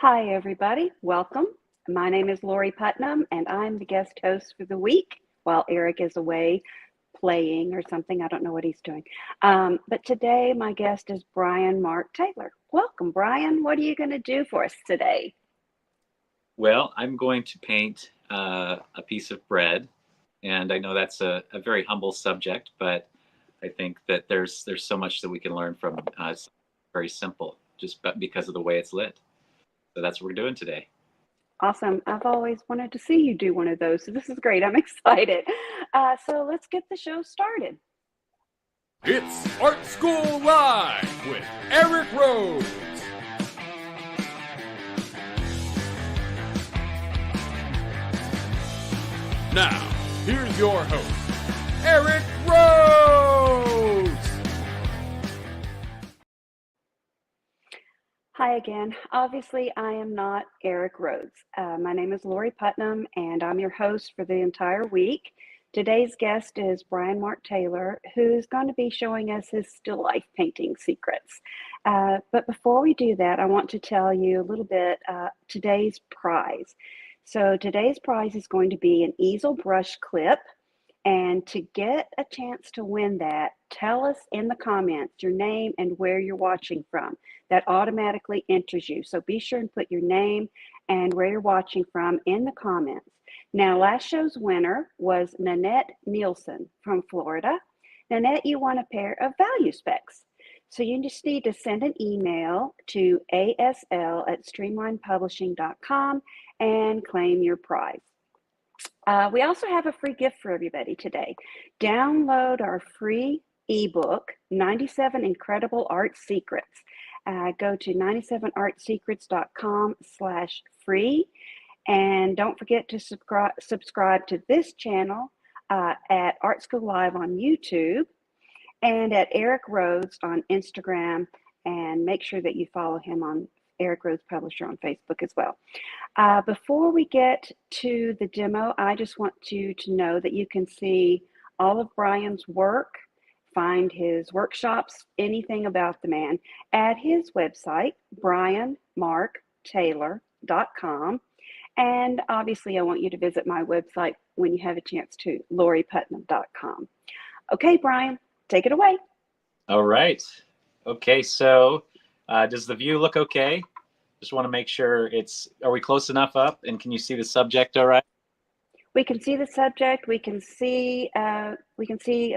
Hi, everybody. Welcome. My name is Lori Putnam, and I'm the guest host for the week while Eric is away playing or something. I don't know what he's doing. But today, my guest is Bryan Mark Taylor. Welcome, Bryan. What are you going to do for us today? Well, I'm going to paint a piece of bread, and I know that's a very humble subject, but I think that there's so much that we can learn from something very simple, just because of the way it's lit. So that's what we're doing today. Awesome. I've always wanted to see you do one of those, so this is great. I'm excited. So let's get the show started. It's Art School Live with Eric Rhodes. Now, here's your host, Eric Rhodes. Hi again. Obviously, I am not Eric Rhodes. My name is Lori Putnam, and I'm your host for the entire week. Today's guest is Bryan Mark Taylor, who's going to be showing us his still life painting secrets. But before we do that, I want to tell you a little bit today's prize. So today's prize is going to be an easel brush clip. And to get a chance to win that, tell us in the comments your name and where you're watching from. That automatically enters you. So be sure and put your name and where you're watching from in the comments. Now, last show's winner was Nanette Nielsen from Florida. Nanette, you won a pair of value specs. So you just need to send an email to asl@streamlinepublishing.com and claim your prize. We also have a free gift for everybody today. Download our free ebook, 97 Incredible Art Secrets. Go to 97artsecrets.com/free. And don't forget to subscribe to this channel at Art School Live on YouTube and at Eric Rhodes on Instagram. And make sure that you follow him on Eric Rhodes Publisher on Facebook as well. Before we get to the demo, I just want you to know that you can see all of Bryan's work, find his workshops, anything about the man at his website, bryanmarktaylor.com. And obviously, I want you to visit my website when you have a chance to, loriputnam.com. Okay, Bryan, take it away. All right. Okay. So does the view look okay? Just want to make sure are we close enough up, and can you see the subject all right? We can see the subject, we can see a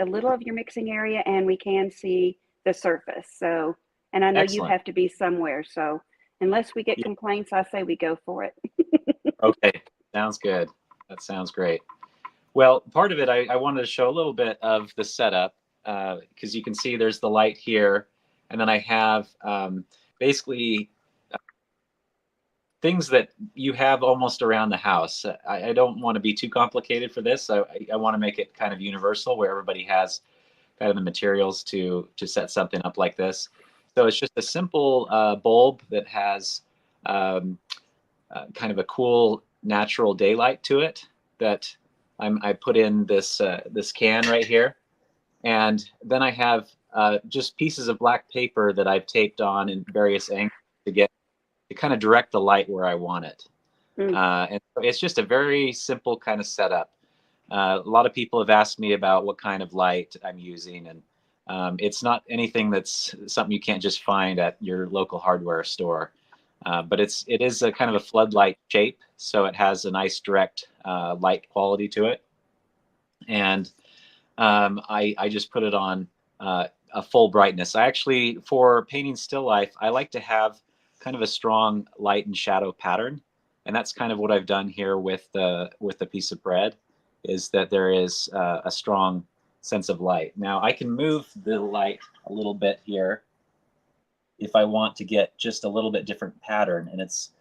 little of your mixing area, and we can see the surface. So, and I know you Excellent. have to be somewhere, so unless we get Yeah. complaints, I say we go for it. Okay. Sounds good. That sounds great. Well, part of it, I wanted to show a little bit of the setup because you can see there's the light here, and then I have basically things that you have almost around the house. I don't want to be too complicated for this. I want to make it kind of universal where everybody has kind of the materials to set something up like this. So it's just a simple bulb that has kind of a cool natural daylight to it that I put in this can right here. And then I have just pieces of black paper that I've taped on in various angles to kind of direct the light where I want it. And so it's just a very simple kind of setup. A lot of people have asked me about what kind of light I'm using, and it's not anything that's something you can't just find at your local hardware store. But it is a kind of a floodlight shape, so it has a nice direct light quality to it. And I just put it on a full brightness. I actually, for painting still life, I like to have kind of a strong light and shadow pattern, and that's kind of what I've done here with the piece of bread, is that there is a strong sense of light. Now I can move the light a little bit here if I want to get just a little bit different pattern, and that's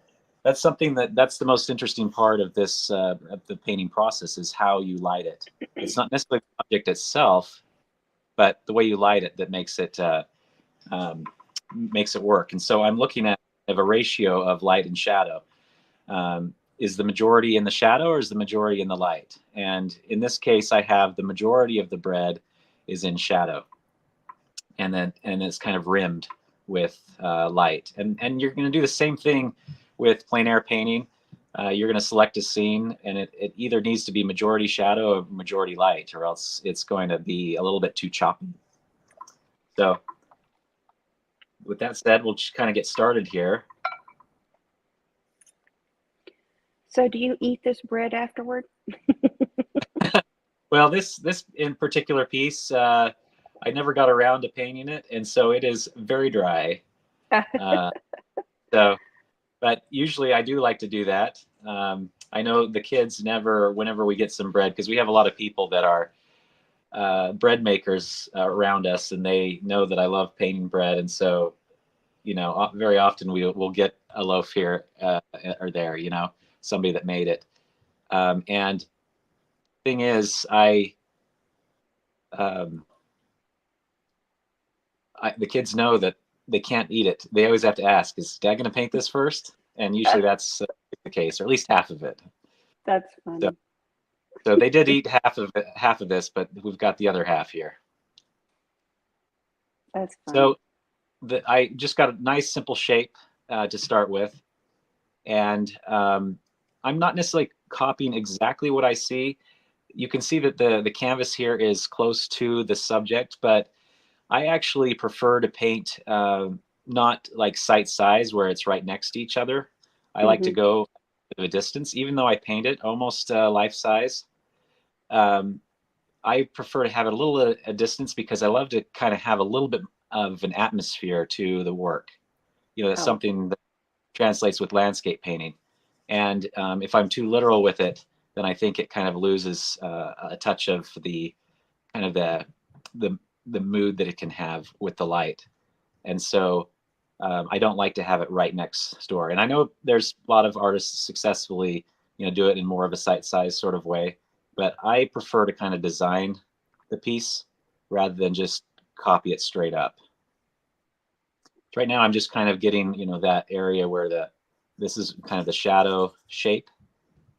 something that's the most interesting part of this of the painting process, is how you light it. It's not necessarily the object itself, but the way you light it that makes it work. And so I'm looking at a ratio of light and shadow. Is the majority in the shadow or is the majority in the light? And in this case, I have the majority of the bread is in shadow, and it's kind of rimmed with light. And you're going to do the same thing with plein air painting, you're going to select a scene, and it either needs to be majority shadow or majority light, or else it's going to be a little bit too choppy. So with that said, we'll just kind of get started here. So do you eat this bread afterward? Well, this in particular piece, I never got around to painting it, and so it is very dry. So, but usually I do like to do that. I know the kids never, whenever we get some bread, because we have a lot of people that are bread makers around us, and they know that I love painting bread, and so, you know, very often we'll get a loaf here or there, you know, somebody that made it. And thing is, the kids know that they can't eat it. They always have to ask, "Is Dad going to paint this first?" And usually that's the case, or at least half of it. That's funny. So they did eat half of this, but we've got the other half here. That's funny. So I just got a nice simple shape to start with, and I'm not necessarily copying exactly what I see. You can see that the canvas here is close to the subject, but I actually prefer to paint not like sight size where it's right next to each other. I like to go a distance, even though I paint it almost life size. I prefer to have it a little a distance because I love to kind of have a little bit of an atmosphere to the work. You know, that's something that translates with landscape painting. And if I'm too literal with it, then I think it kind of loses a touch of the kind of the mood that it can have with the light. And so I don't like to have it right next door. And I know there's a lot of artists successfully, you know, do it in more of a sight size sort of way, but I prefer to kind of design the piece rather than just copy it straight up. So right now I'm just kind of getting, you know, that area where this is kind of the shadow shape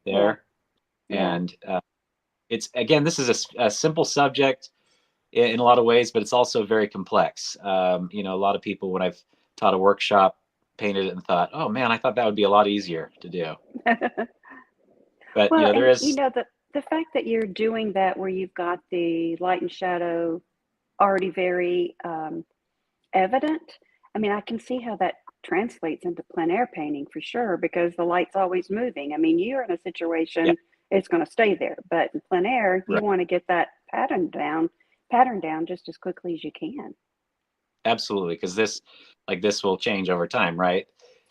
there. Yeah. And it's, again, this is a simple subject in a lot of ways, but it's also very complex. You know, a lot of people, when I've taught a workshop, painted it and thought, oh man, I thought that would be a lot easier to do. But Well, you know, there and is, you know, the fact that you're doing that where you've got the light and shadow already very evident. I mean, I can see how that translates into plein air painting for sure because the light's always moving. I mean, you're in a situation, it's going to stay there, but in plein air, you want to get that pattern down just as quickly as you can. Absolutely, because this will change over time, right?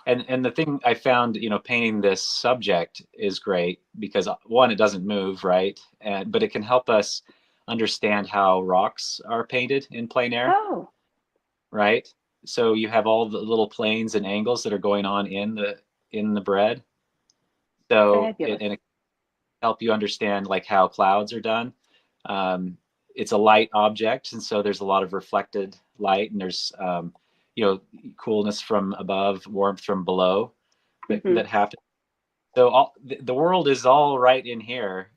And the thing I found, you know, painting this subject is great because one, it doesn't move, right? But it can help us understand how rocks are painted in plein air, right? So you have all the little planes and angles that are going on in the bread. So it can help you understand like how clouds are done. It's a light object, and so there's a lot of reflected light, and there's you know, coolness from above, warmth from below that happens. So the world is all right in here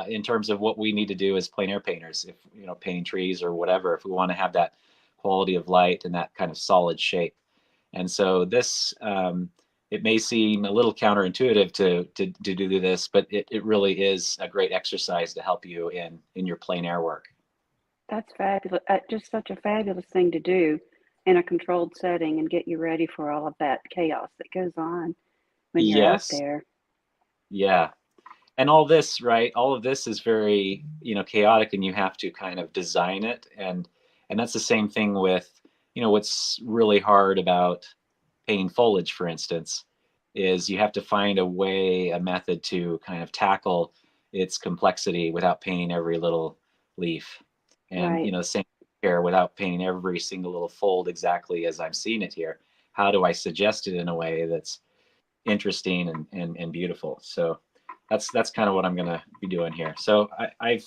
in terms of what we need to do as plein air painters. If, you know, painting trees or whatever, if we want to have that quality of light and that kind of solid shape. And so this it may seem a little counterintuitive to do this, but it really is a great exercise to help you in your plein air work. That's fabulous. Just such a fabulous thing to do in a controlled setting and get you ready for all of that chaos that goes on when you're out there. Yeah. And all this, right? All of this is very, you know, chaotic, and you have to kind of design it. And that's the same thing with, you know, what's really hard about painting foliage, for instance, is you have to find a method to kind of tackle its complexity without painting every little leaf. And, you know, same here, without painting every single little fold exactly as I'm seeing it here. How do I suggest it in a way that's interesting and beautiful? So that's kind of what I'm going to be doing here. So I've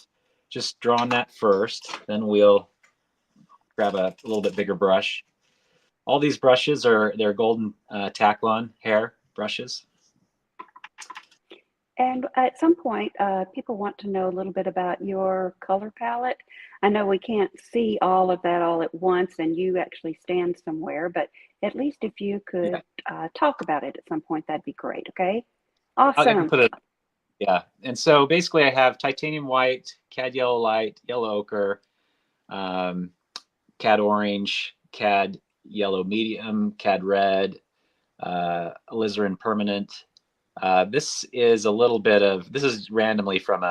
just drawn that first, then we'll grab a little bit bigger brush. All these brushes they're golden Taklon hair brushes. And at some point, people want to know a little bit about your color palette. I know we can't see all of that all at once, and you actually stand somewhere, but at least if you could talk about it at some point, that'd be great. Okay. I can Awesome. put it. Yeah. And so basically I have titanium white, cad yellow light, yellow ochre, um, cad orange, cad yellow medium, cad red, alizarin permanent. This is a little bit of, this is randomly from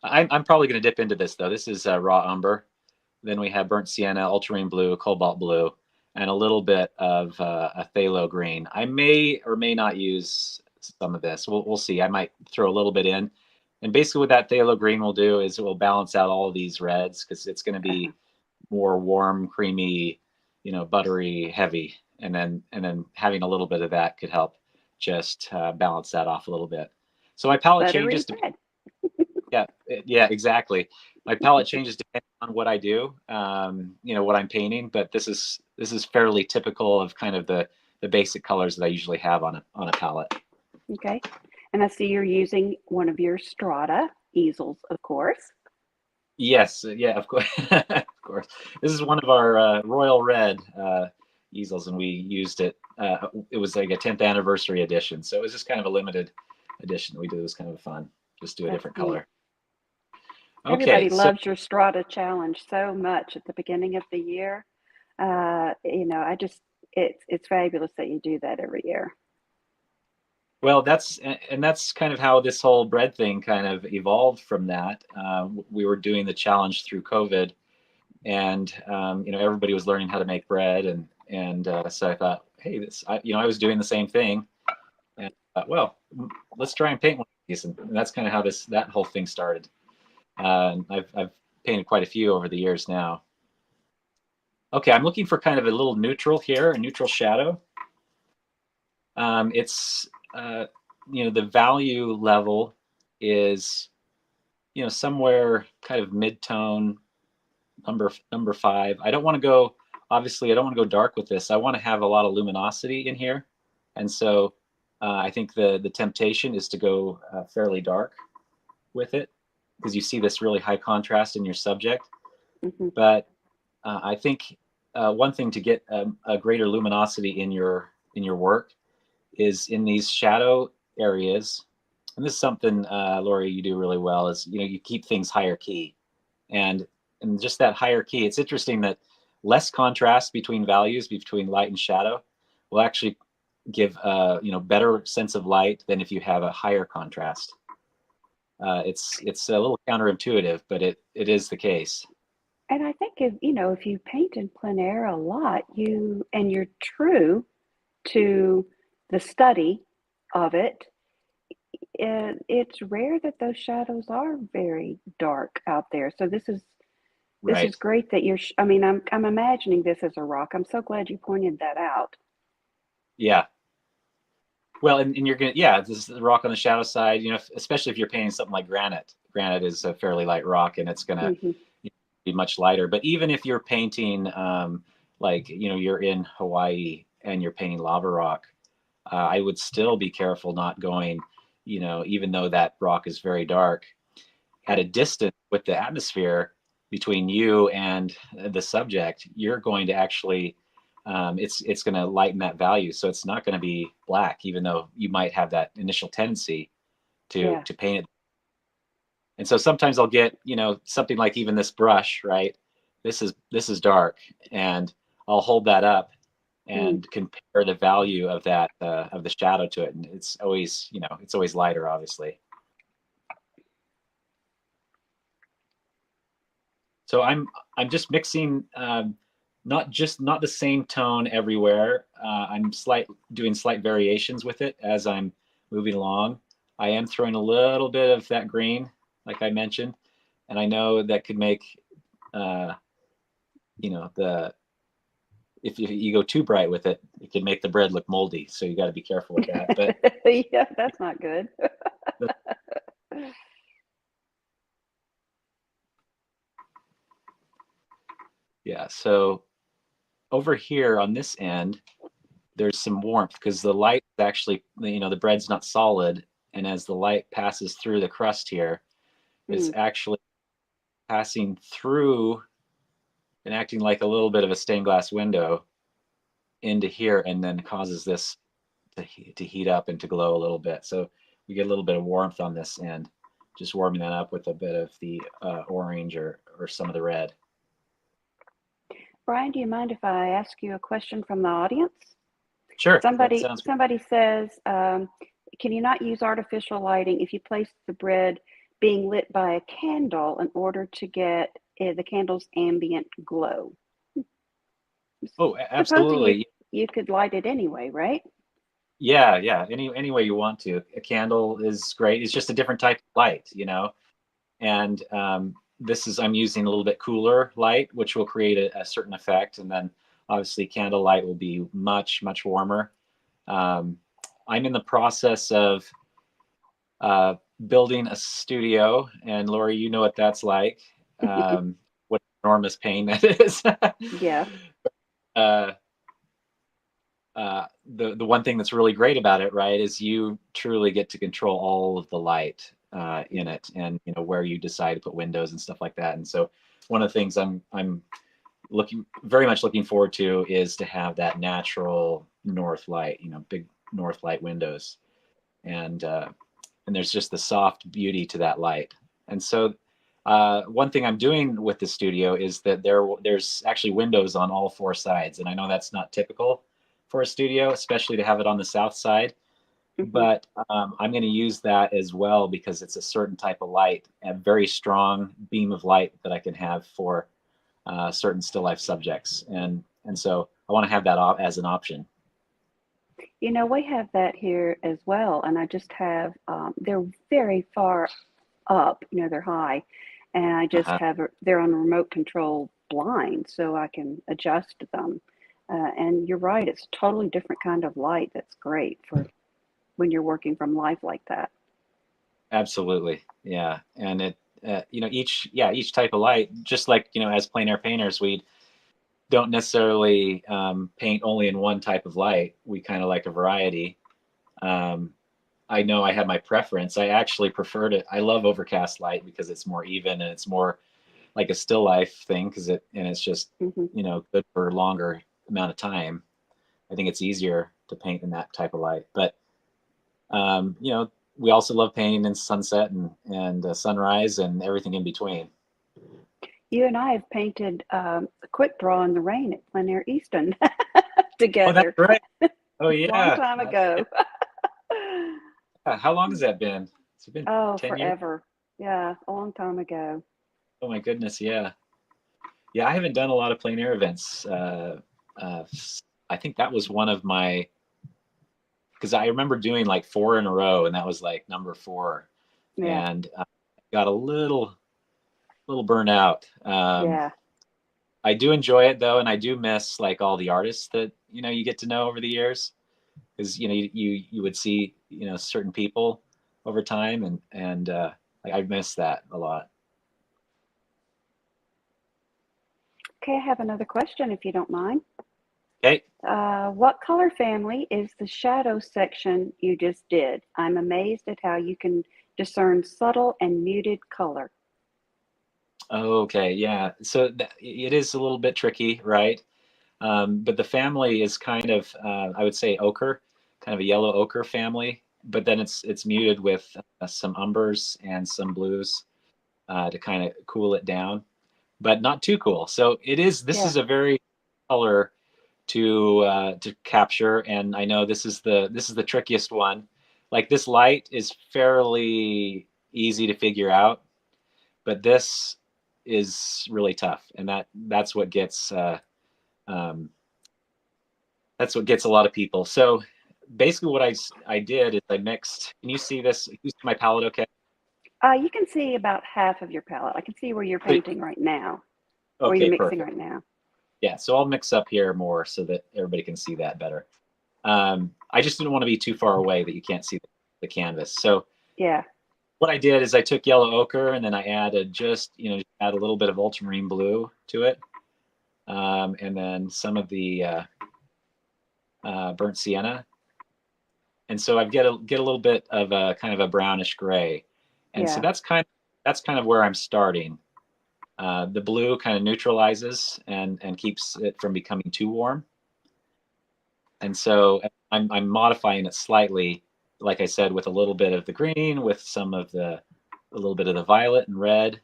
I'm probably going to dip into this though. This is raw umber. Then we have burnt sienna, ultramarine blue, cobalt blue, and a little bit of a phthalo green. I may or may not use some of this. We'll see. I might throw a little bit in. And basically what that phthalo green will do is it will balance out all of these reds because it's going to be more warm, creamy, buttery, heavy. And then having a little bit of that could help just balance that off a little bit. So my palette Buttery changes to red. yeah, exactly. My palette changes depending on what I do, what I'm painting. But this is fairly typical of kind of the basic colors that I usually have on a palette. Okay. And I see you're using one of your Strata easels, of course. Yes, yeah, of course, of course. This is one of our royal red easels, and we used it. It was like a 10th anniversary edition, so it was just kind of a limited edition. We did. It was kind of fun. Just do a That's different neat. color. Okay, Everybody so loves your Strata challenge so much at the beginning of the year. I just it's fabulous that you do that every year. well, that's kind of how this whole bread thing kind of evolved from that. We were doing the challenge through COVID, and everybody was learning how to make bread, and so I thought, hey, I was doing the same thing, and I thought, well, let's try and paint one of these, and that's kind of how that whole thing started. I've painted quite a few over the years now. Okay, I'm looking for kind of a little neutral here, a neutral shadow. It's the value level is somewhere kind of mid-tone, number 5. I don't want to go, obviously I don't want to go dark with this. I want to have a lot of luminosity in here, and so I think the temptation is to go fairly dark with it because you see this really high contrast in your subject. Hmm. But I think one thing to get a greater luminosity in your work is in these shadow areas. And this is something, Lori, you do really well, is you keep things higher key, and just that higher key. It's interesting that less contrast between values between light and shadow will actually give better sense of light than if you have a higher contrast. It's a little counterintuitive, but it is the case. And I think if you paint in plein air a lot, you're true to the study of it, it's rare that those shadows are very dark out there. So this is Right. great that I mean, I'm imagining this as a rock. I'm so glad you pointed that out. Yeah. Well, and you're gonna, yeah, this is the rock on the shadow side. Especially if you're painting something like granite. Granite is a fairly light rock, and it's gonna Hmm. be much lighter. But even if you're painting, like you're in Hawaii and you're painting lava rock, I would still be careful not going, even though that rock is very dark, at a distance with the atmosphere between you and the subject, you're going to actually, it's going to lighten that value. So it's not going to be black, even though you might have that initial tendency Yeah. to paint it. And so sometimes I'll get, something like even this brush, right? This is dark, and I'll hold that up Mm. and compare the value of that of the shadow to it, and it's always it's always lighter, obviously. So I'm just mixing, not the same tone everywhere. I'm doing slight variations with it as I'm moving along. I am throwing a little bit of that green, like I mentioned, and I know that could make uh, the if you go too bright with it, it can make the bread look moldy. So you got to be careful with that. But Yeah, that's not good. yeah, so over here on this end, there's some warmth because the light is actually, the bread's not solid. And as the light passes through the crust here, it's Mm. actually passing through and acting like a little bit of a stained glass window. into here and then causes this to heat up and to glow a little bit. So we get a little bit of warmth on this end, just warming that up with a bit of the orange or some of the red. Bryan, do you mind if I ask you a question from the audience? Sure, that Somebody sounds good. somebody says, can you not use artificial lighting if you place the bread being lit by a candle in order to get the candle's ambient glow? Oh, Supposing absolutely. you could light it anyway, right? Yeah, yeah. Any way you want to. A candle is great. It's just a different type of light, you know. And I'm using a little bit cooler light, which will create a certain effect. And then obviously candle light will be much, much warmer. I'm in the process of building a studio, and Lori, you know what that's like. What enormous pain that is. Yeah. uh, the one thing that's really great about it, right, is you truly get to control all of the light in it, and you know where you decide to put windows and stuff like that. And so one of the things I'm very much looking forward to is to have that natural north light, you know, big north light windows, and there's just the soft beauty to that light. And so one thing I'm doing with the studio is that there's actually windows on all four sides, and I know that's not typical for a studio, especially to have it on the south side. Mm-hmm. But I'm going to use that as well because it's a certain type of light, a very strong beam of light that I can have for certain still life subjects, and so I want to have that as an option. You know, we have that here as well, and I just have, they're very far up, you know, they're high, and I just Uh-huh. have, they're on remote control blind, so I can adjust them. And you're right, it's a totally different kind of light that's great for when you're working from life like that. Absolutely, yeah, and it you know each type of light, just like you know as plein air painters, we don't necessarily paint only in one type of light. We kind of like a variety. Um, I know I have my preference. I actually prefer to. I love overcast light because it's more even and it's more like a still life thing and it's just Hmm. you know good for a longer amount of time. I think it's easier to paint in that type of light. But you know, we also love painting in sunset and sunrise and everything in between. You and I have painted a quick draw in the rain at Plein Air Easton Oh, that's together right. Oh long yeah. time ago. How long has that been? Has it been Oh, 10 years? forever. Yeah, a long time ago. Oh my goodness, yeah. Yeah, I haven't done a lot of plein air events. Uh, I think that was one of my, because I remember doing like four in a row, and that was like number four, Yeah, and got a little burnt out. yeah. I do enjoy it though, and I do miss like all the artists that you know you get to know over the years, because you know you would see you know certain people over time, and I miss that a lot. Okay, I have another question if you don't mind. Okay. What color family is the shadow section you just did? I'm amazed at how you can discern subtle and muted color. Okay, yeah. So it is a little bit tricky, right? But the family is kind of, I would say, ochre, kind of a yellow ochre family. But then it's muted with some umbers and some blues to kind of cool it down, but not too cool. So it is. This Yeah, is a very color to capture, and I know this is the trickiest one. Like this light is fairly easy to figure out, but this is really tough, and um, that's what gets a lot of people. So basically, what I did is I mixed. Can you see this? Can you see my palette? Okay. you can see about half of your palette. I can see where you're So- painting right now, where you're Okay, mixing perfect. right now. Yeah, so I'll mix up here more so that everybody can see that better. I just didn't want to be too far away that you can't see the canvas. So Yeah, what I did is I took yellow ochre and then I added just add a little bit of ultramarine blue to it, and then some of the burnt sienna, and so I get a little bit of a kind of a brownish gray, and so yeah. that's kind of where I'm starting. The blue kind of neutralizes and keeps it from becoming too warm, And so I'm modifying it slightly, like I said, with a little bit of the green, with a little bit of the violet and red,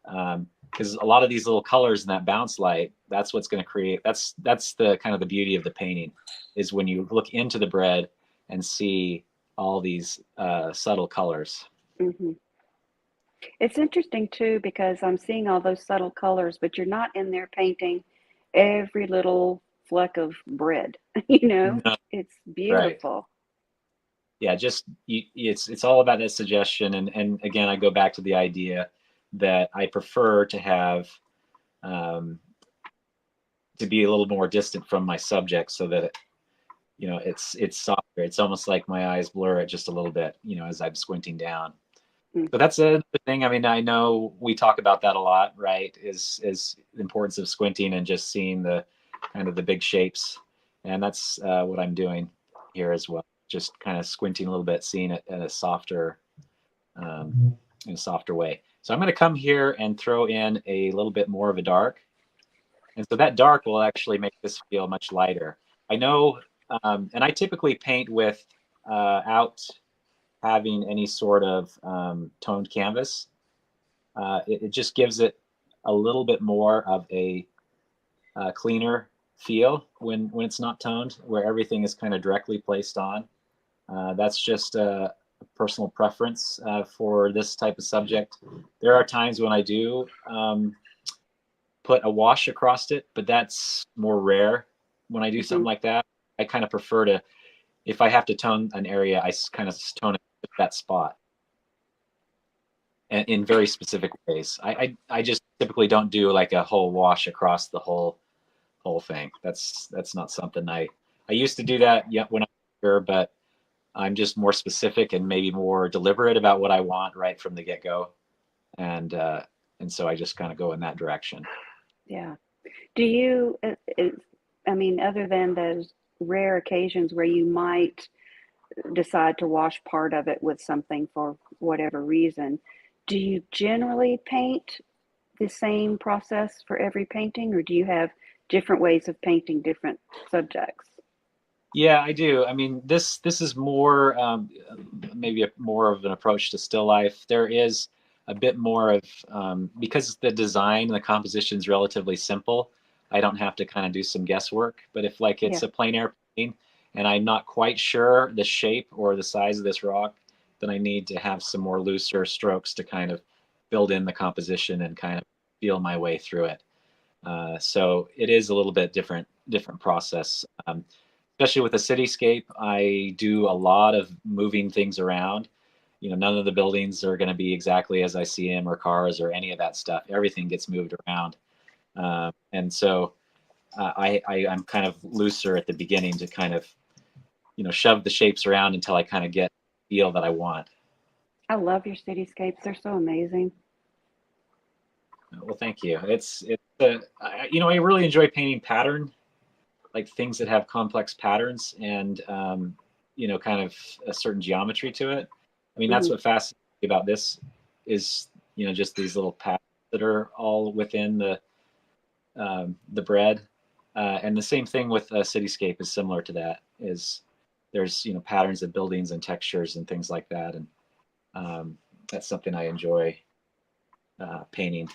because a lot of these little colors in that bounce light, that's what's going to create. That's the kind of the beauty of the painting, is when you look into the bread and see all these subtle colors. Hmm. It's interesting too because I'm seeing all those subtle colors, but you're not in there painting every little fleck of bread. You know, No, it's right. beautiful. Yeah, just it's all about that suggestion, and again, I go back to the idea that I prefer to have um, to be a little more distant from my subject, so that it's softer. It's almost like my eyes blur it just a little bit, as I'm squinting down. Mm. So that's a thing. I mean, I know we talk about that a lot, right? Is the importance of squinting and just seeing the kind of the big shapes, and that's what I'm doing here as well. Just kind of squinting a little bit, seeing it in a softer way. So I'm going to come here and throw in a little bit more of a dark, and so that dark will actually make this feel much lighter. I know, and I typically paint out having any sort of toned canvas. It just gives it a little bit more of a cleaner feel when it's not toned, where everything is kind of directly placed on. That's just a personal preference for this type of subject. There are times when I do put a wash across it, but that's more rare. When I do Hmm. something like that, I kind of prefer to, if I have to tone an area, I kind of tone it at that spot, and in very specific ways. I just typically don't do like a whole wash across the whole thing. That's not something I used to do that, yeah, when I was younger, but I'm just more specific and maybe more deliberate about what I want right from the get go, and and so I just kind of go in that direction. Yeah. Do you, I mean, other than those rare occasions where you might decide to wash part of it with something for whatever reason, do you generally paint the same process for every painting, or do you have different ways of painting different subjects? Yeah, I do. I mean, this is more maybe more of an approach to still life. There is a bit more of because the design and the composition is relatively simple. I don't have to kind of do some guesswork. But if like Yeah. it's a plein air painting and I'm not quite sure the shape or the size of this rock, then I need to have some more looser strokes to kind of build in the composition and kind of feel my way through it. So it is a little bit different process. Especially with a cityscape, I do a lot of moving things around. None of the buildings are going to be exactly as I see them, or cars, or any of that stuff. Everything gets moved around, and so I'm kind of looser at the beginning to kind of shove the shapes around until I kind of get the feel that I want. I love your cityscapes. They're so amazing. Well, thank you. I really enjoy painting pattern, like things that have complex patterns and kind of a certain geometry to it. I mean, that's Hmm. what fascinates me about this is just these little patterns that are all within the bread, and the same thing with a cityscape is similar to that. Is there's patterns of buildings and textures and things like that, and that's something I enjoy painting.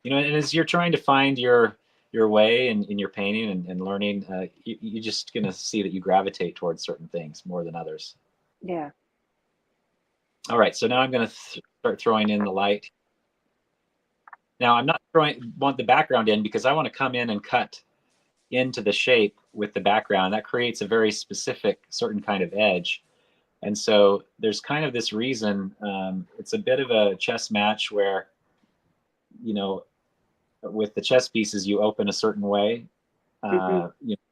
And as you're trying to find your way in your painting and learning, you're just going to see that you gravitate towards certain things more than others. Yeah. All right, so now I'm going to start throwing in the light. Now I'm not want the background in because I want to come in and cut into the shape with the background. That creates a very specific certain kind of edge. And so there's kind of this reason, it's a bit of a chess match where, you know, with the chess pieces, you open a certain way. Hmm.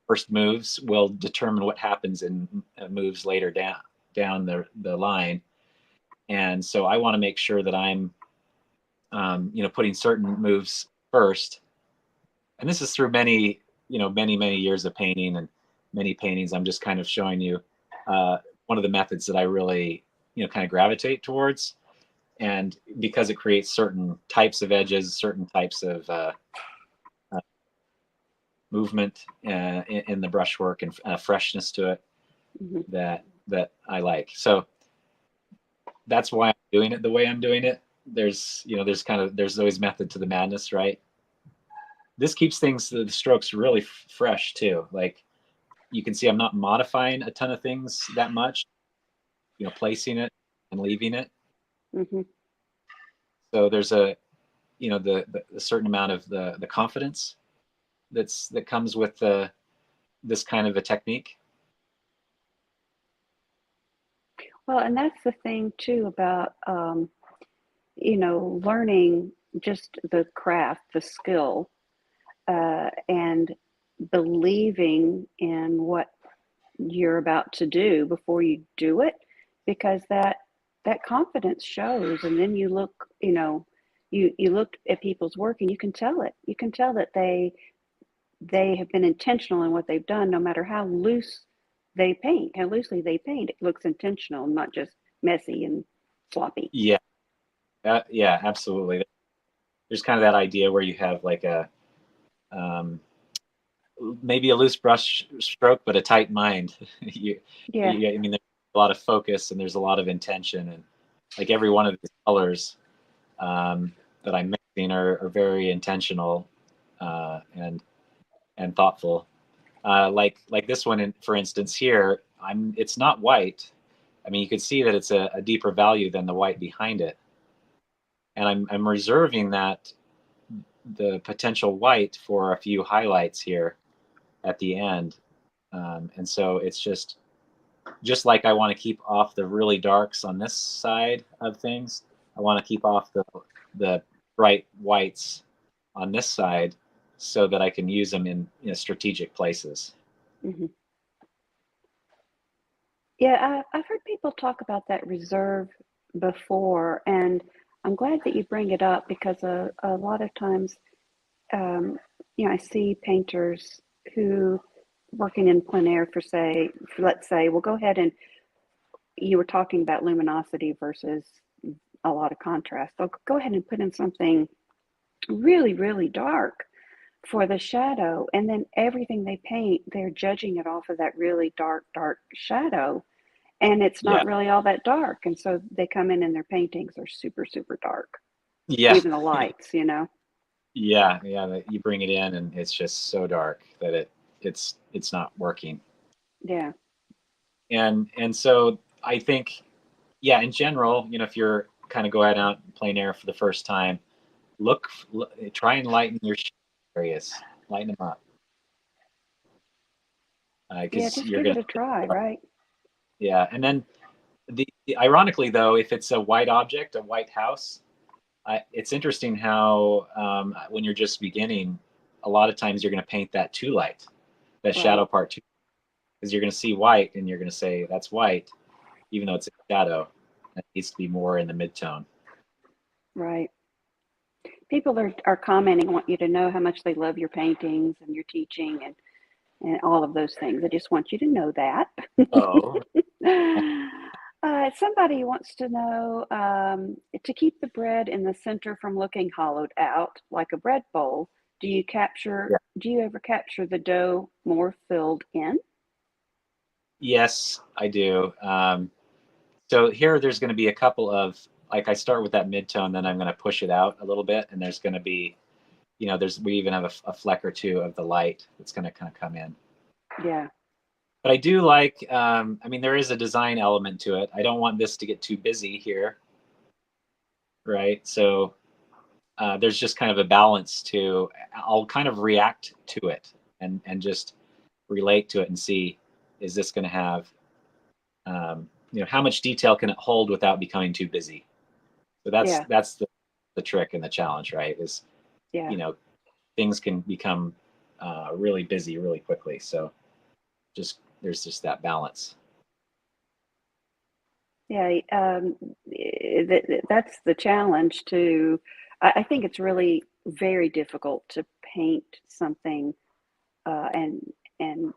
First moves will determine what happens in moves later down the line. And so I want to make sure that I'm, putting certain moves first. And this is through many years of painting and many paintings. I'm just kind of showing you one of the methods that I really, kind of gravitate towards. And because it creates certain types of edges, certain types of movement in the brushwork and freshness to it Mm-hmm. that I like. So that's why I'm doing it the way I'm doing it. There's always method to the madness, right? This keeps the strokes really fresh too. Like you can see I'm not modifying a ton of things that much, placing it and leaving it. Mm-hmm. So there's the certain amount of the confidence that comes with this kind of a technique. Well, and that's the thing too about learning just the craft, the skill, and believing in what you're about to do before you do it, because that confidence shows. And then you look, you look at people's work and you can tell it. You can tell that they have been intentional in what they've done, no matter how loosely they paint. It looks intentional, not just messy and sloppy. Yeah, yeah, absolutely. There's kind of that idea where you have like um, maybe a loose brush stroke, but a tight mind. Yeah. I mean, there's a lot of focus and there's a lot of intention, and like every one of these colors that I'm mixing are very intentional and thoughtful. Like this one, for instance, here, it's not white. I mean, you could see that it's a deeper value than the white behind it, and I'm reserving the potential white for a few highlights here at the end. And so it's just like I want to keep off the really darks on this side of things. I want to keep off the bright whites on this side so that I can use them in strategic places. Hmm. Yeah, I've heard people talk about that reserve before, and I'm glad that you bring it up because a lot of times, um, I see painters who working in plein air let's say, well, go ahead and you were talking about luminosity versus a lot of contrast. So go ahead and put in something really, really dark for the shadow, and then everything they paint, they're judging it off of that really dark, dark shadow, and it's Yeah, not really all that dark. And so they come in and their paintings are super, super dark, yeah, even the lights. yeah. You bring it in, and it's just so dark that it's not working. Yeah. And so I think, yeah, in general, if you're kind of going out in plein air for the first time, try and lighten your areas, lighten them up, Yeah, because just you're give it gonna, a try, right? yeah. And then ironically though, if it's a white object, a white house, it's interesting how when you're just beginning, a lot of times you're going to paint that too light, that Right, shadow part too, because you're going to see white and you're going to say that's white, even though it's a shadow. It needs to be more in the midtone. right. People are commenting, want you to know how much they love your paintings and your teaching and all of those things. I just want you to know that. Oh, Somebody wants to know, to keep the bread in the center from looking hollowed out like a bread bowl, yeah. do you ever capture the dough more filled in? Yes, I do. So here, there's going to be a couple of, like, I start with that midtone, then I'm going to push it out a little bit, and there's going to be, we even have a fleck or two of the light that's going to kind of come in. Yeah, But I do like, I mean, there is a design element to it. I don't want this to get too busy here, right? So there's just kind of a balance to, I'll kind of react to it and just relate to it and see, is this going to have, how much detail can it hold without becoming too busy? So yeah, that's the trick and the challenge, right? Is, yeah, you know, things can become really busy really quickly. So there's just that balance. yeah. That's the challenge to. I think it's really very difficult to paint something and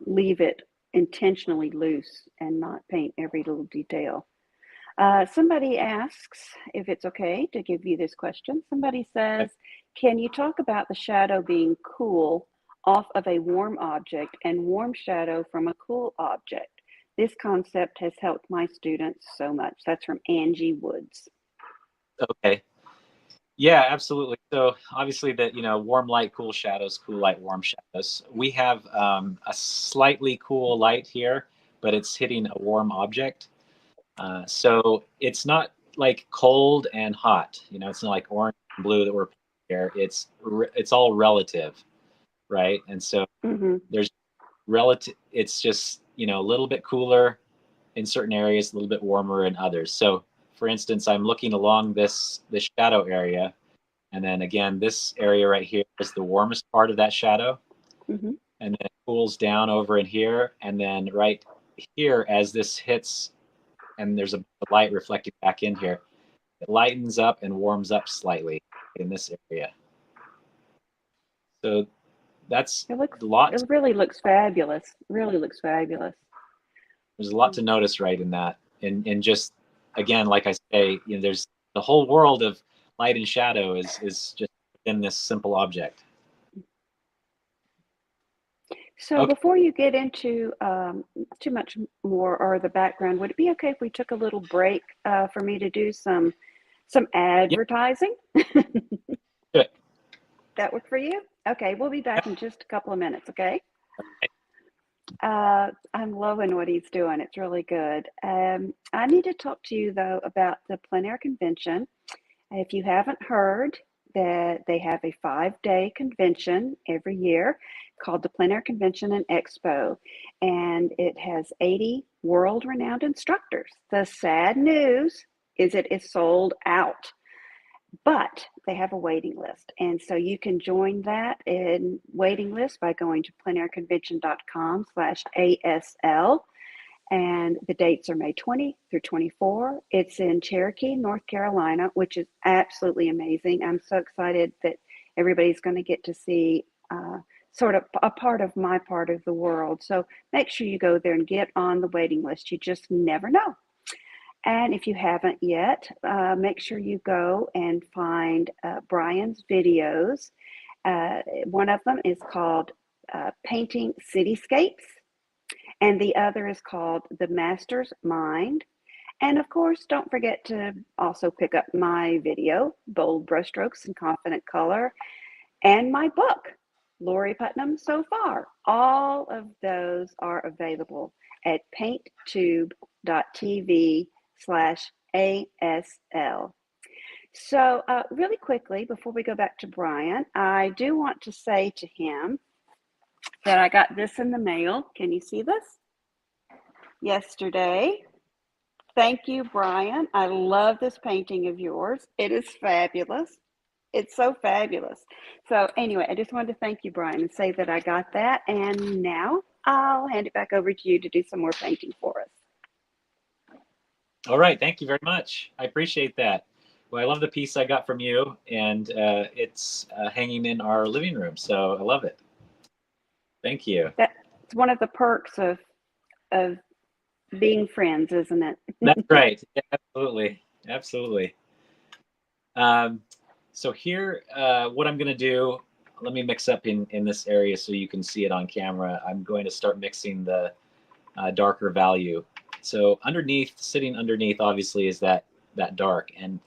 leave it intentionally loose and not paint every little detail. Somebody asks if it's okay to give you this question. Somebody says, can you talk about the shadow being cool off of a warm object and warm shadow from a cool object. This concept has helped my students so much. That's from Angie Woods. Okay. Yeah, absolutely. So obviously that, warm light, cool shadows, cool light, warm shadows. We have a slightly cool light here, but it's hitting a warm object. So it's not like cold and hot. It's not like orange and blue that we're here. It's all relative, right? And so Mm-hmm. there's relative. It's just a little bit cooler in certain areas, a little bit warmer in others. So, for instance, I'm looking along this shadow area, and then again, this area right here is the warmest part of that shadow, Mm-hmm. and then it cools down over in here, and then right here, as this hits, and there's a light reflecting back in here, it lightens up and warms up slightly in this area. So that's a lot. It really looks fabulous. Really looks fabulous. There's a lot to notice right in that, and just again, like I say, there's the whole world of light and shadow is just in this simple object. So Okay. before you get into too much more or the background, would it be okay if we took a little break for me to do some advertising? Good. That work for you? Okay, we'll be back in just a couple of minutes, okay? I'm loving what he's doing. It's really good. I need to talk to you, though, about the plein air convention. If you haven't heard, that they have a 5-day convention every year called the Plein Air Convention and Expo, and it has 80 world-renowned instructors. The sad news is it is sold out, but they have a waiting list, and so you can join that in waiting list by going to pleinairconvention.com/ASL. And the dates are May 20 through 24. It's in Cherokee, North Carolina, which is absolutely amazing. I'm so excited that everybody's going to get to see sort of a part of my part of the world. So make sure you go there and get on the waiting list. You just never know. And if you haven't yet, make sure you go and find Bryan's videos. One of them is called Painting Cityscapes, and the other is called The Master's Mind. And of course, don't forget to also pick up my video, Bold Brushstrokes and Confident Color, and my book, Lori Putnam So Far. All of those are available at painttube.tv/ASL. So really quickly, before we go back to Bryan, I do want to say to him that I got this in the mail. Can you see this? Yesterday. Thank you, Bryan. I love this painting of yours. It is fabulous. It's so fabulous. So anyway, I just wanted to thank you, Bryan, and say that I got that. And now I'll hand it back over to you to do some more painting for us. All right. Thank you very much. I appreciate that. Well, I love the piece I got from you, and it's hanging in our living room. So I love it. Thank you. That's one of the perks of being friends, isn't it? That's right. Yeah, absolutely. Absolutely. So here, what I'm going to do, let me mix up in this area so you can see it on camera. I'm going to start mixing the darker value. So sitting underneath, obviously, is that dark. And,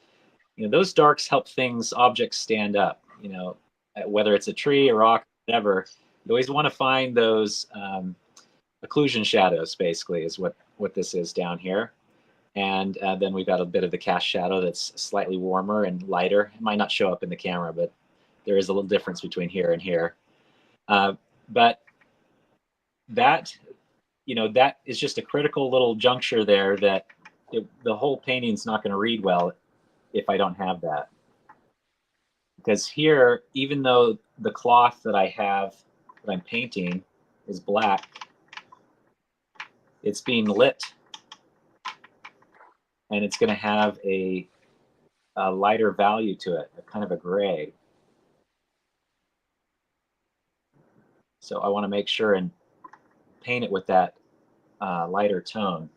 those darks help objects stand up, whether it's a tree, a rock, whatever. You always want to find those occlusion shadows, basically, is what this is down here. And then we've got a bit of the cast shadow that's slightly warmer and lighter. It might not show up in the camera, but there is a little difference between here and here. But that, that is just a critical little juncture there that the whole painting's not going to read well if I don't have that. Because here, even though the cloth that I have that I'm painting is black, it's being lit, and it's going to have a lighter value to it, a kind of a gray. So I want to make sure and paint it with that lighter tone.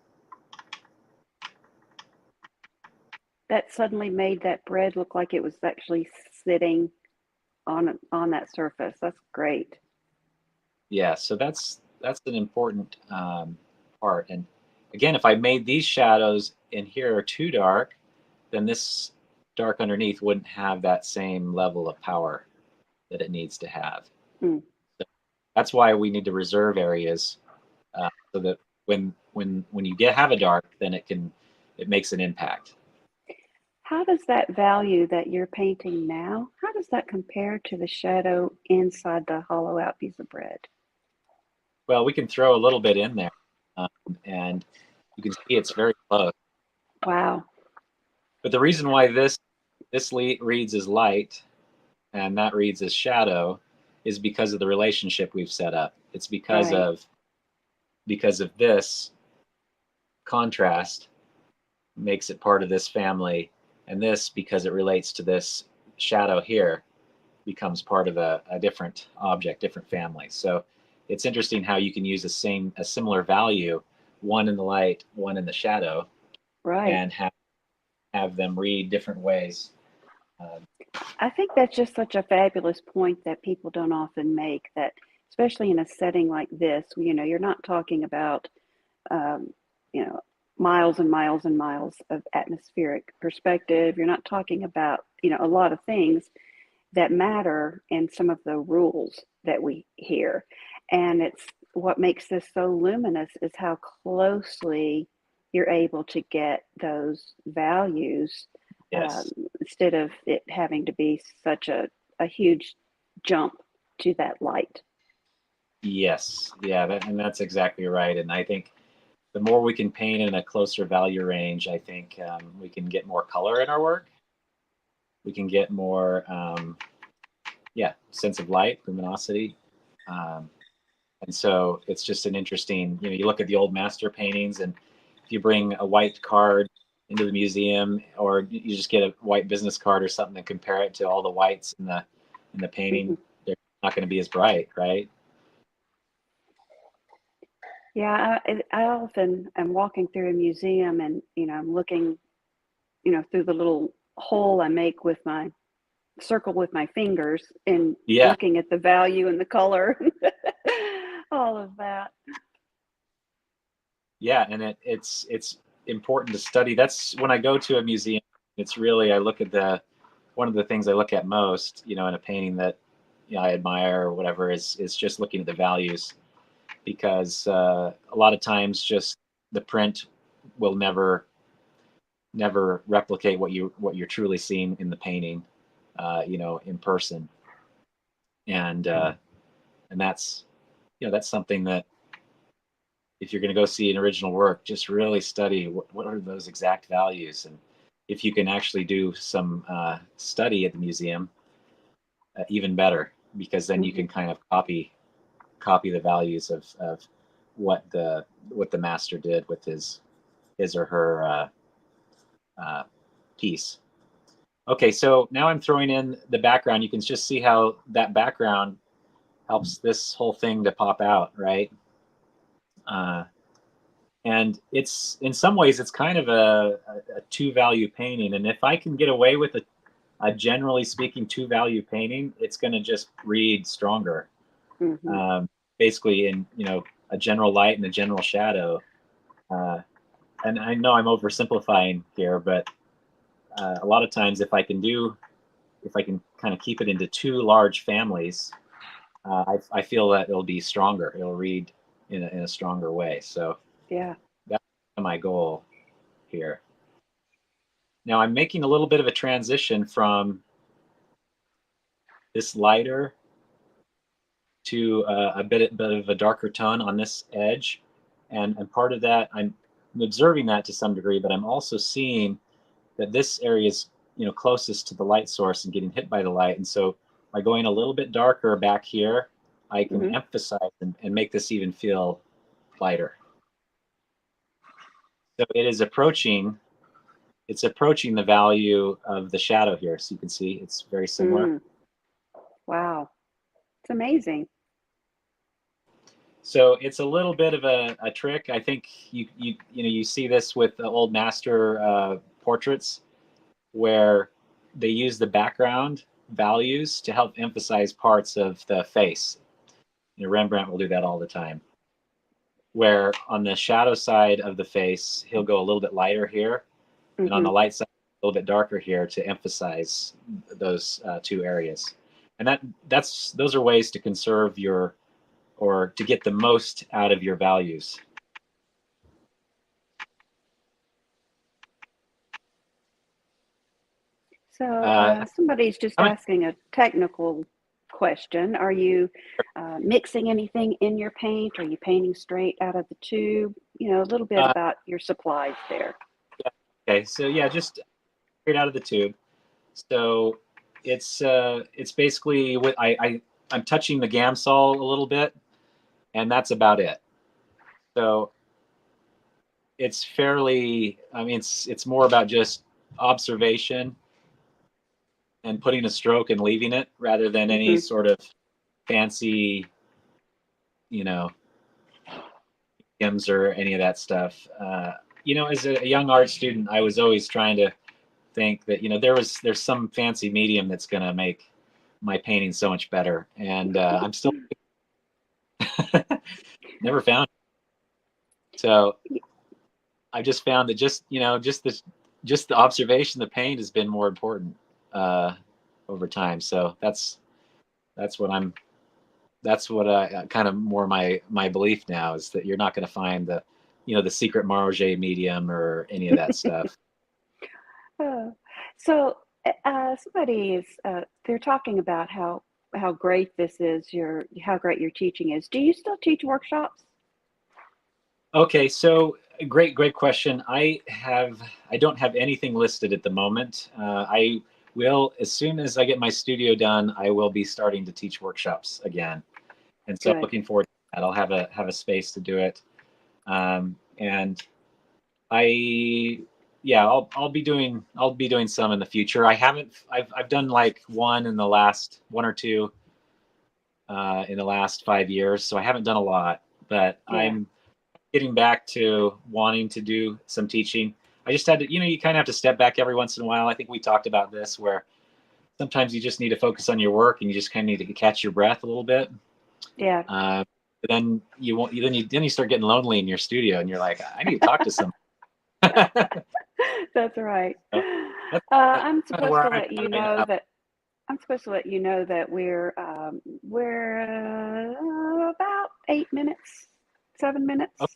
That suddenly made that bread look like it was actually sitting on that surface. That's great. Yeah, so that's an important part. And again, if I made these shadows in here are too dark, then this dark underneath wouldn't have that same level of power that it needs to have. Mm. So that's why we need to reserve areas so that when you have a dark, then it makes an impact. How does that value that you're painting now, how does that compare to the shadow inside the hollow out piece of bread? Well, we can throw a little bit in there, um, and you can see it's very close. Wow. But the reason why this reads as light and that reads as shadow is because of the relationship we've set up. It's Right. because of this contrast makes it part of this family, and this, because it relates to this shadow here, becomes part of a different object, different family. So it's interesting how you can use a similar value, one in the light, one in the shadow, Right. and have them read different ways. Uh, I think that's just such a fabulous point that people don't often make, that especially in a setting like this, you're not talking about, um, you know, miles and miles and miles of atmospheric perspective. You're not talking about, a lot of things that matter in some of the rules that we hear. And it's what makes this so luminous is how closely you're able to get those values, um, yes, instead of it having to be such a huge jump to that light. yes, yeah, and that's exactly right. And I think the more we can paint in a closer value range, I think we can get more color in our work. We can get more, sense of light, luminosity. Um, and so it's just an interesting, you look at the old master paintings, and if you bring a white card into the museum, or you just get a white business card or something and compare it to all the whites in the painting, Mhm. they're not going to be as bright, right? Yeah, I often am walking through a museum and, I'm looking, through the little hole I make with my circle with my fingers and Yeah, looking at the value and the color, all of that. yeah, and it's important to study. That's when I go to a museum. It's really I look at the one of the things I look at most, in a painting that I admire or whatever is just looking at the values, because a lot of times just the print will never replicate what you're truly seeing in the painting, in person, and and that's something that if you're going to go see an original work, just really study what are those exact values, and if you can actually do some study at the museum, even better, because then you Hmm. can kind of copy the values of what the master did with his or her uh, piece. Okay, so now I'm throwing in the background. You can just see how that background helps this whole thing to pop out, right? Uh, and it's in some ways it's kind of a two value painting. And if I can get away with a generally speaking two value painting, it's going to just read stronger. Hmm. Um, Basically, in a general light and a general shadow. Uh, and I know I'm oversimplifying here, but a lot of times if I can kind of keep it into two large families, I feel that it'll be stronger. It'll read in a stronger way. So Yeah. that's my goal here. Now I'm making a little bit of a transition from this lighter to a bit of a darker tone on this edge, and part of that I'm observing that to some degree, but I'm also seeing that this area is closest to the light source and getting hit by the light, and so by going a little bit darker back here, I can Hmm. emphasize and make this even feel lighter. So it's approaching the value of the shadow here. So you can see it's very similar. Mm. Wow. It's amazing. So it's a little bit of a trick. I think you see this with the old master portraits where they use the background values to help emphasize parts of the face. Rembrandt will do that all the time. Where on the shadow side of the face, he'll go a little bit lighter here, and on the light side, a little bit darker here to emphasize those two areas. And those are ways to conserve or to get the most out of your values. So somebody's just asking a technical question. Are you mixing anything in your paint? Are you painting straight out of the tube? A little bit about your supplies there. Yeah. Okay, so yeah, just straight out of the tube. So it's basically what I'm touching the Gamsol a little bit, and that's about it. So it's fairly, I mean, it's more about just observation and putting a stroke and leaving it rather than any sort of fancy, hymns or any of that stuff. As a young art student, I was always trying to think that, there's some fancy medium that's going to make my painting so much better. And I'm still never found it. So I've just found that just the observation of the paint has been more important over time. So that's what I kind of more my belief now is that you're not going to find the secret Marge medium or any of that stuff. So somebody is they're talking about how great this is, how great your teaching is. Do you still teach workshops? Okay, so great question. I don't have anything listed at the moment. I will, as soon as I get my studio done, I will be starting to teach workshops again, and so looking forward to that. I'll have a space to do it, and I'll be doing some in the future. I've done like one or two in the last 5 years, so I haven't done a lot, but I'm getting back to wanting to do some teaching. I just had to, you kind of have to step back every once in a while. I think we talked about this, where sometimes you just need to focus on your work and you just kind of need to catch your breath a little bit. Yeah. But then you start getting lonely in your studio and you're like, I need to talk to someone. That's right. I'm supposed to let you know that we're about 7 minutes. Okay.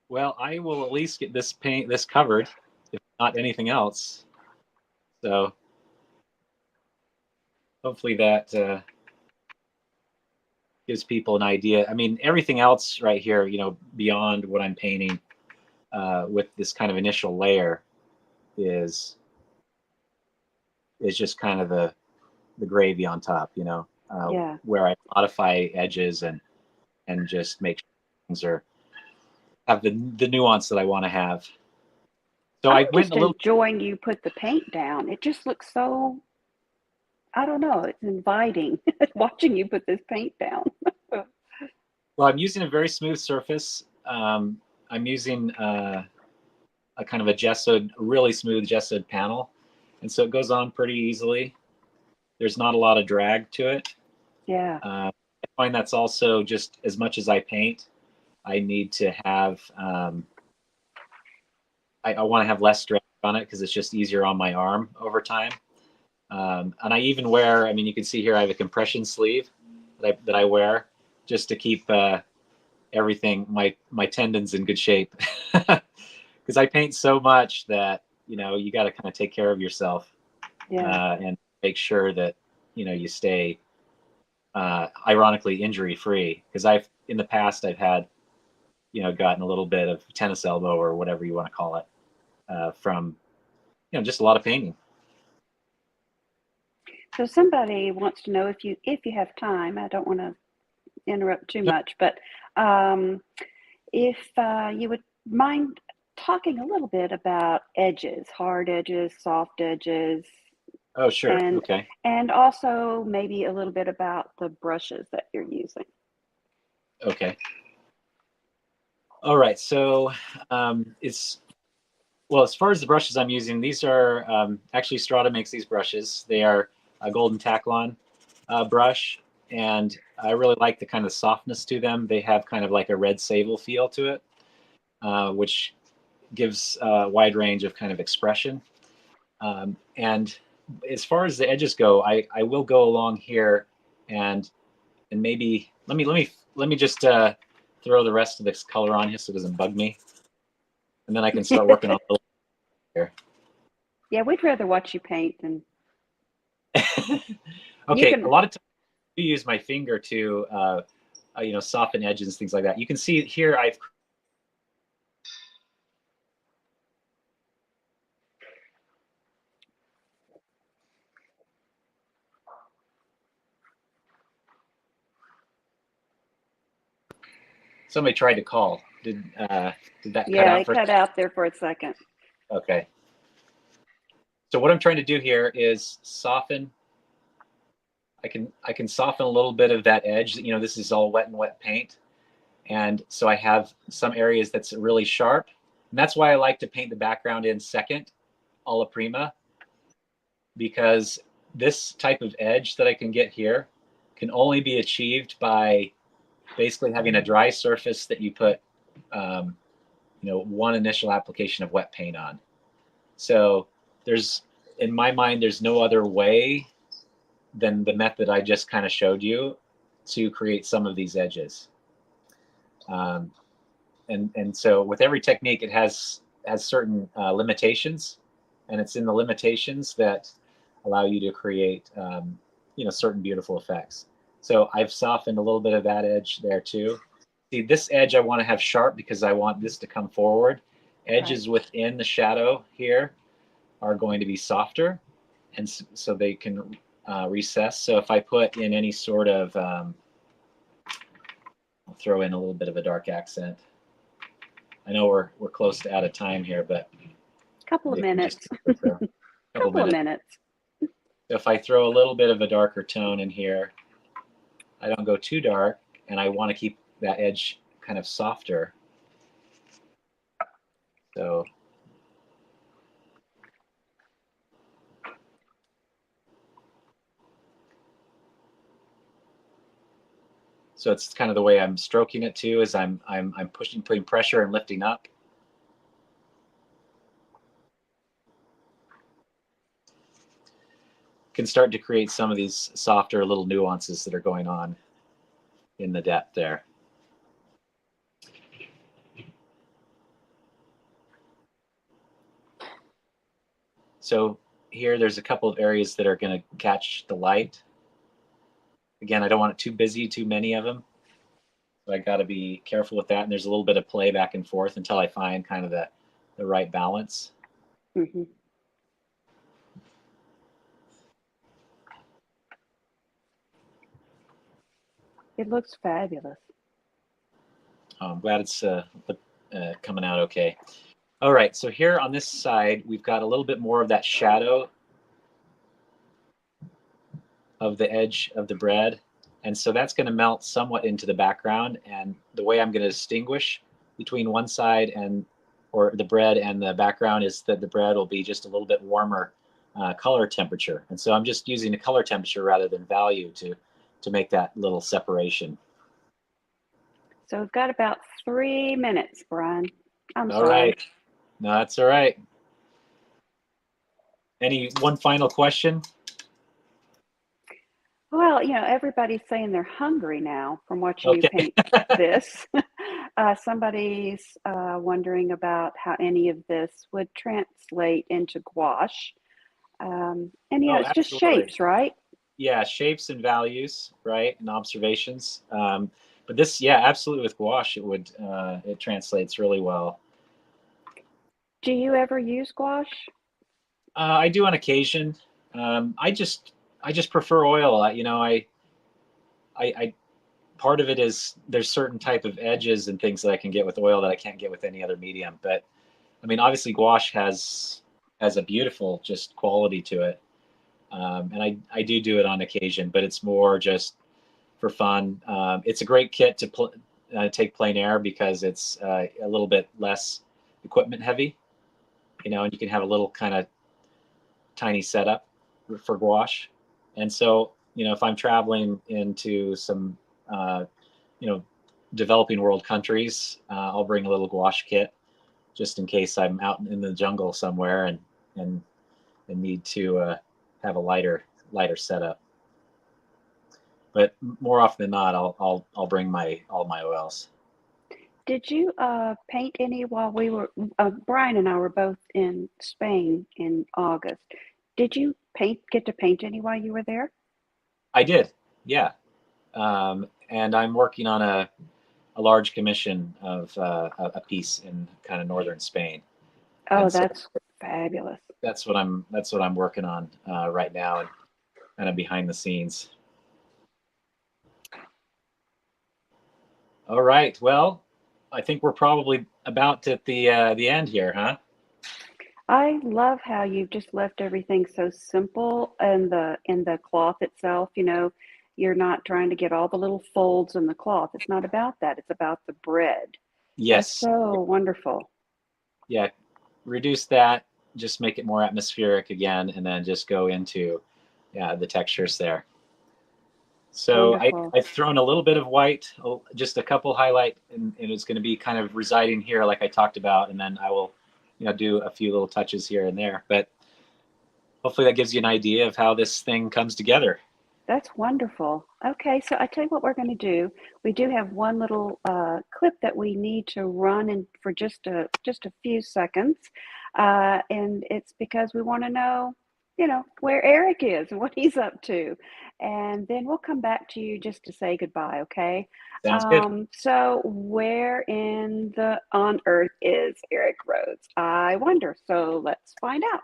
Well, I will at least get this covered, if not anything else. So hopefully that gives people an idea. I mean, everything else right here, beyond what I'm painting with this kind of initial layer is just kind of the gravy on top, where I modify edges and just make sure things have the nuance that I want to have. So I'm just enjoying you put the paint down. It just looks so, I don't know, it's inviting watching you put this paint down. Well, I'm using a very smooth surface. I'm using a kind of a really smooth gessoed panel. And so it goes on pretty easily. There's not a lot of drag to it. Yeah. I find that's also just as much as I paint, I need to have, I want to have less drag on it because it's just easier on my arm over time. And I even wear, I mean, you can see here I have a compression sleeve that I wear just to keep everything, my tendons in good shape. Because I paint so much that, you got to kind of take care of yourself and make sure that, you stay ironically injury free. Because in the past, I've had, gotten a little bit of tennis elbow or whatever you want to call it from, just a lot of painting. So somebody wants to know if you have time. I don't want to interrupt too much, but if you would mind talking a little bit about edges, hard edges, soft edges. Oh, sure. Okay. And also maybe a little bit about the brushes that you're using. Okay. All right. So as far as the brushes I'm using, these are actually Strata makes these brushes. They are a golden Taklon brush. and I really like the kind of softness to them. They have kind of like a red sable feel to it, which gives a wide range of kind of expression. And as far as the edges go, I will go along here and maybe let me just throw the rest of this color on here so it doesn't bug me, and then I can start working on a little here. Yeah, we'd rather watch you paint than. Okay, can... a lot of times I use my finger to soften edges and things like that. You can see here I've somebody tried to call. Did that cut out it for cut out there for a second. Okay. So what I'm trying to do here is soften. I can soften a little bit of that edge. This is all wet and wet paint. And so I have some areas that's really sharp. And that's why I like to paint the background in second, alla prima, because this type of edge that I can get here can only be achieved by basically having a dry surface that you put one initial application of wet paint on. So in my mind, there's no other way than the method I just kind of showed you to create some of these edges. And so with every technique, it has certain limitations, and it's in the limitations that allow you to create certain beautiful effects. So I've softened a little bit of that edge there too. See, this edge I want to have sharp because I want this to come forward. Edges within the shadow here are going to be softer, and so they can recess. So if I put in any sort of, I'll throw in a little bit of a dark accent. I know we're close to out of time here, but couple of minutes. Couple of minutes. If I throw a little bit of a darker tone in here, I don't go too dark, and I want to keep that edge kind of softer. So it's kind of the way I'm stroking it too, is I'm putting pressure and lifting up. Can start to create some of these softer little nuances that are going on in the depth there. So here, there's a couple of areas that are going to catch the light. Again, I don't want it too busy, too many of them. So I got to be careful with that. And there's a little bit of play back and forth until I find kind of the right balance. Mm-hmm. It looks fabulous. Oh, I'm glad it's coming out okay. All right, so here on this side, we've got a little bit more of that shadow of the edge of the bread. And so that's going to melt somewhat into the background. And the way I'm going to distinguish between one side or the bread and the background is that the bread will be just a little bit warmer color temperature. And so I'm just using the color temperature rather than value to make that little separation. So we've got about 3 minutes, Bryan. I'm sorry. All right. No, that's all right. One final question? Well, everybody's saying they're hungry now from watching you paint this. Somebody's wondering about how any of this would translate into gouache. And, it's just shapes, right? Yeah, shapes and values, right, and observations. But this, yeah, absolutely with gouache, it translates really well. Do you ever use gouache? I do on occasion. I just prefer oil. I part of it is there's certain type of edges and things that I can get with oil that I can't get with any other medium. But I mean, obviously gouache has a beautiful just quality to it. And I do it on occasion, but it's more just for fun. It's a great kit to take plein air because it's a little bit less equipment heavy, and you can have a little kind of tiny setup for gouache. And so if I'm traveling into some, developing world countries, I'll bring a little gouache kit just in case I'm out in the jungle somewhere and need to have a lighter setup. But more often than not, I'll bring all my oils. Did you paint any while we were, Brian and I were both in Spain in August. Did you get to paint any while you were there? I did, yeah. And I'm working on a large commission of a piece in kind of northern Spain. Oh, And so that's fabulous. that's what I'm working on right now, and kind of behind the scenes. All right. Well, I think we're probably about at the end here, huh? I love how you've just left everything so simple and the cloth itself, you're not trying to get all the little folds in the cloth. It's not about that. It's about the bread. That's Yes. so wonderful. Yeah. Reduce that, just make it more atmospheric again, and then just go into the textures there. So Wonderful. I've thrown a little bit of white, just a couple highlight, and it's going to be kind of residing here like I talked about, and then I will do a few little touches here and there. But hopefully that gives you an idea of how this thing comes together. That's wonderful. Okay, so I tell you what we're going to do. We do have one little clip that we need to run in for just a few seconds, and it's because we want to know, where Eric is and what he's up to, and then we'll come back to you just to say goodbye. Okay. Sounds good. So where on earth is Eric Rhodes? I wonder. So let's find out.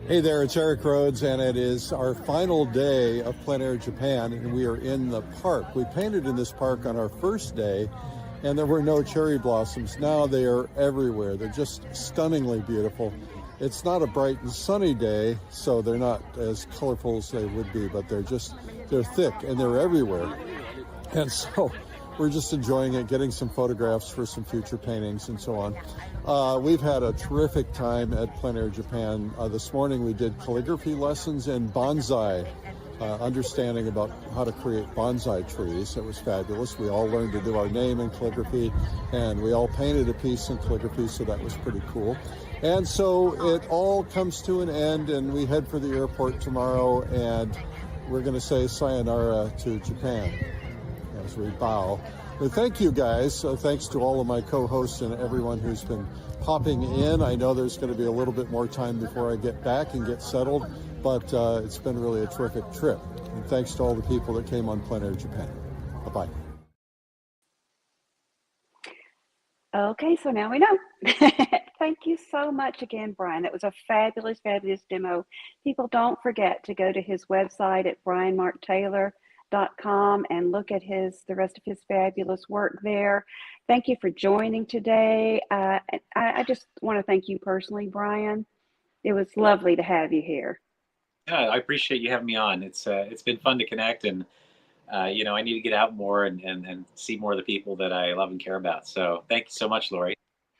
Hey there, it's Eric Rhodes, and it is our final day of Plein Air Japan, and we are in the park. We painted in this park on our first day, and there were no cherry blossoms. Now they are everywhere. They're just stunningly beautiful. It's not a bright and sunny day, so they're not as colorful as they would be, but they're thick, and they're everywhere. And so we're just enjoying it, getting some photographs for some future paintings and so on. We've had a terrific time at Plein Air Japan. This morning we did calligraphy lessons and bonsai, understanding about how to create bonsai trees. It was fabulous. We all learned to do our name in calligraphy, and we all painted a piece in calligraphy, so that was pretty cool. And so it all comes to an end, and we head for the airport tomorrow, and we're going to say sayonara to Japan as we bow. But thank you guys. Thanks to all of my co-hosts and everyone who's been popping in. I know there's going to be a little bit more time before I get back and get settled, but it's been really a terrific trip. And thanks to all the people that came on Plein Air Japan. Bye-bye. Okay, so now we know. Thank you so much again, Brian. That was a fabulous, fabulous demo. People, don't forget to go to his website at bryanmarktaylor.com and look at the rest of his fabulous work there. Thank you for joining today. I just want to thank you personally, Brian. It was lovely to have you here. Yeah, I appreciate you having me on. It's been fun to connect, and I need to get out more and see more of the people that I love and care about. So thank you so much, Lori.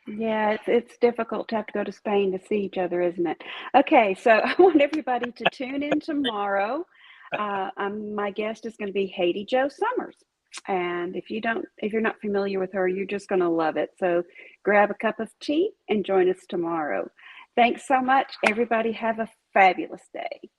Yeah, it's difficult to have to go to Spain to see each other, isn't it? Okay, so I want everybody to tune in tomorrow. My guest is going to be Haiti Jo Summers, and if you're not familiar with her, you're just going to love it. So grab a cup of tea and join us tomorrow. Thanks so much, everybody. Have a fabulous day.